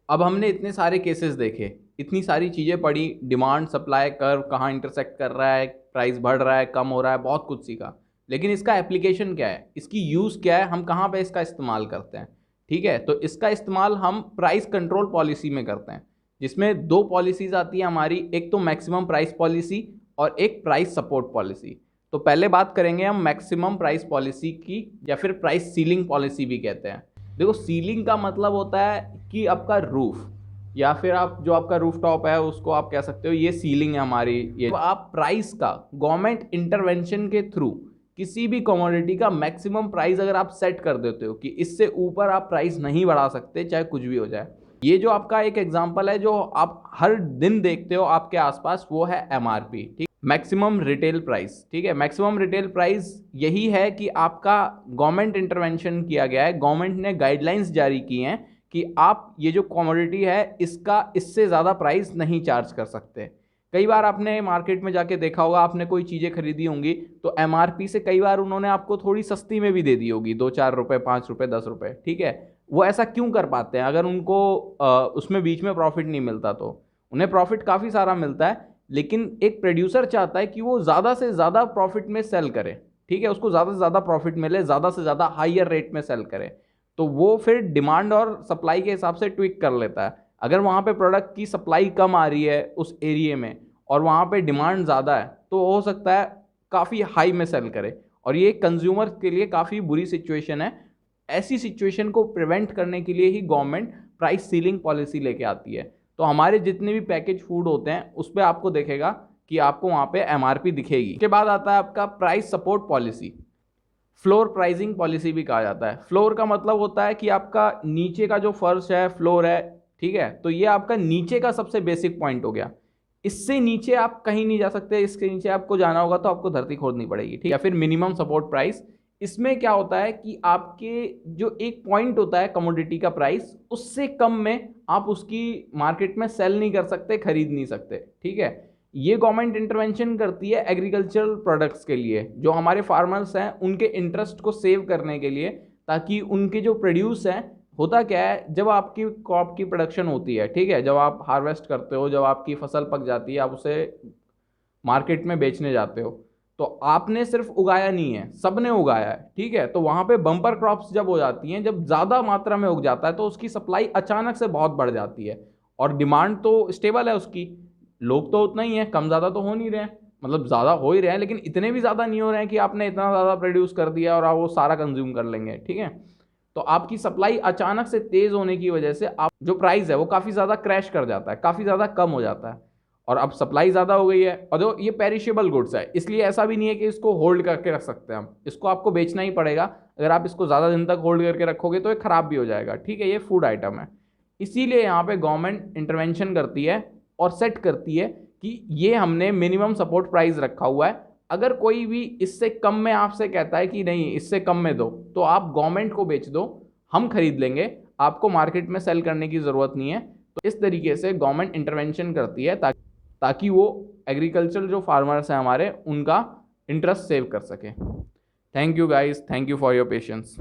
अब हमने इतने सारे केसेस देखे, इतनी सारी चीज़ें पढ़ी, डिमांड सप्लाई कर्व कहाँ इंटरसेक्ट कर रहा है, प्राइस बढ़ रहा है कम हो रहा है, बहुत कुछ सीखा। लेकिन इसका एप्लीकेशन क्या है, इसकी यूज़ क्या है, हम कहाँ पे इसका इस्तेमाल करते हैं। ठीक है, तो इसका इस्तेमाल हम प्राइस कंट्रोल पॉलिसी में करते हैं, जिसमें दो पॉलिसीज आती है हमारी, एक तो मैक्सिमम प्राइस पॉलिसी और एक प्राइस सपोर्ट पॉलिसी। तो पहले बात करेंगे हम मैक्सिमम प्राइस पॉलिसी की, या फिर प्राइस सीलिंग पॉलिसी भी कहते हैं। देखो, सीलिंग का मतलब होता है कि आपका रूफ, या फिर आप जो आपका रूफ टॉप है उसको आप कह सकते हो ये सीलिंग है हमारी। ये आप प्राइस का गवर्नमेंट इंटरवेंशन के थ्रू किसी भी कमोडिटी का मैक्सिमम प्राइस अगर आप सेट कर देते हो कि इससे ऊपर आप प्राइस नहीं बढ़ा सकते, चाहे कुछ भी हो जाए। ये जो आपका एक एग्जांपल है जो आप हर दिन देखते हो आपके आसपास, वो है एमआरपी, ठीक, मैक्सिमम रिटेल प्राइस। ठीक है, मैक्सिमम रिटेल प्राइस यही है कि आपका गवर्नमेंट इंटरवेंशन किया गया है, गवर्नमेंट ने गाइडलाइंस जारी की हैं कि आप ये जो कमोडिटी है इसका इससे ज़्यादा प्राइस नहीं चार्ज कर सकते। कई बार आपने मार्केट में जाके देखा होगा, आपने कोई चीज़ें खरीदी होंगी तो एमआरपी से कई बार उन्होंने आपको थोड़ी सस्ती में भी दे दी होगी, 2-4 रुपये, 5 रुपये, 10 रुपये। ठीक है, वो ऐसा क्यों कर पाते हैं? अगर उनको उसमें बीच में प्रॉफिट नहीं मिलता तो उन्हें प्रॉफिट काफ़ी सारा मिलता है, लेकिन एक प्रोड्यूसर चाहता है कि वो ज़्यादा से ज़्यादा प्रॉफिट में सेल करे। ठीक है, उसको ज़्यादा से ज़्यादा प्रॉफिट मिले, ज़्यादा से ज़्यादा हायर रेट में सेल करे, तो वो फिर डिमांड और सप्लाई के हिसाब से ट्विक कर लेता है। अगर वहाँ पे प्रोडक्ट की सप्लाई कम आ रही है उस एरिया में और वहाँ पे डिमांड ज़्यादा है, तो हो सकता है काफ़ी हाई में सेल करे, और ये कंज्यूमर के लिए काफ़ी बुरी सिचुएशन है। ऐसी सिचुएशन को प्रिवेंट करने के लिए ही गवर्नमेंट प्राइस सीलिंग पॉलिसी लेके आती है। तो हमारे जितने भी पैकेज फूड होते हैं उस पर आपको देखेगा कि आपको वहाँ पे एमआरपी दिखेगी। उसके बाद आता है आपका price support policy, floor pricing policy भी कहा जाता है। फ्लोर का मतलब होता है कि आपका नीचे का जो फर्श है, फ्लोर है, ठीक है, तो ये आपका नीचे का सबसे बेसिक पॉइंट हो गया। इससे नीचे आप कहीं नहीं जा सकते, इसके नीचे आपको जाना होगा तो आपको धरती खोदनी पड़ेगी। ठीक, या फिर मिनिमम सपोर्ट प्राइस, इसमें क्या होता है कि आपके जो एक पॉइंट होता है कमोडिटी का प्राइस, उससे कम में आप उसकी मार्केट में सेल नहीं कर सकते, खरीद नहीं सकते। ठीक है, ये गवर्नमेंट इंटरवेंशन करती है एग्रीकल्चरल प्रोडक्ट्स के लिए, जो हमारे फार्मर्स हैं उनके इंटरेस्ट को सेव करने के लिए, ताकि उनके जो प्रोड्यूस हैं, होता क्या है जब आपकी क्रॉप की प्रोडक्शन होती है, ठीक है, जब आप हार्वेस्ट करते हो, जब आपकी फसल पक जाती है, आप उसे मार्केट में बेचने जाते हो, तो आपने सिर्फ उगाया नहीं है, सबने उगाया है। ठीक है, तो वहां पे बम्पर क्रॉप्स जब हो जाती हैं, जब ज़्यादा मात्रा में उग जाता है, तो उसकी सप्लाई अचानक से बहुत बढ़ जाती है, और डिमांड तो स्टेबल है उसकी, लोग तो उतना ही है, कम ज़्यादा तो हो नहीं रहे हैं, मतलब ज़्यादा हो ही रहे हैं लेकिन इतने भी ज़्यादा नहीं हो रहे हैं कि आपने इतना ज़्यादा प्रोड्यूस कर दिया और आप वो सारा कंज्यूम कर लेंगे। ठीक है, तो आपकी सप्लाई अचानक से तेज़ होने की वजह से आप जो प्राइस है वो काफ़ी ज़्यादा क्रैश कर जाता है, काफ़ी ज़्यादा कम हो जाता है, और अब सप्लाई ज़्यादा हो गई है, और जो ये पेरिशेबल गुड्स है, इसलिए ऐसा भी नहीं है कि इसको होल्ड करके रख सकते हैं हम, इसको आपको बेचना ही पड़ेगा। अगर आप इसको ज़्यादा दिन तक होल्ड करके रखोगे तो ये ख़राब भी हो जाएगा। ठीक है, ये फूड आइटम है, इसीलिए यहाँ पे गवर्नमेंट इंटरवेंशन करती है और सेट करती है कि ये हमने मिनिमम सपोर्ट प्राइस रखा हुआ है। अगर कोई भी इससे कम में आपसे कहता है कि नहीं इससे कम में दो, तो आप गवर्नमेंट को बेच दो, हम खरीद लेंगे, आपको मार्केट में सेल करने की ज़रूरत नहीं है। तो इस तरीके से गवर्नमेंट इंटरवेंशन करती है ताकि वो एग्रीकल्चर जो फार्मर्स हैं हमारे, उनका इंटरेस्ट सेव कर सके। Thank you guys, thank you for your patience.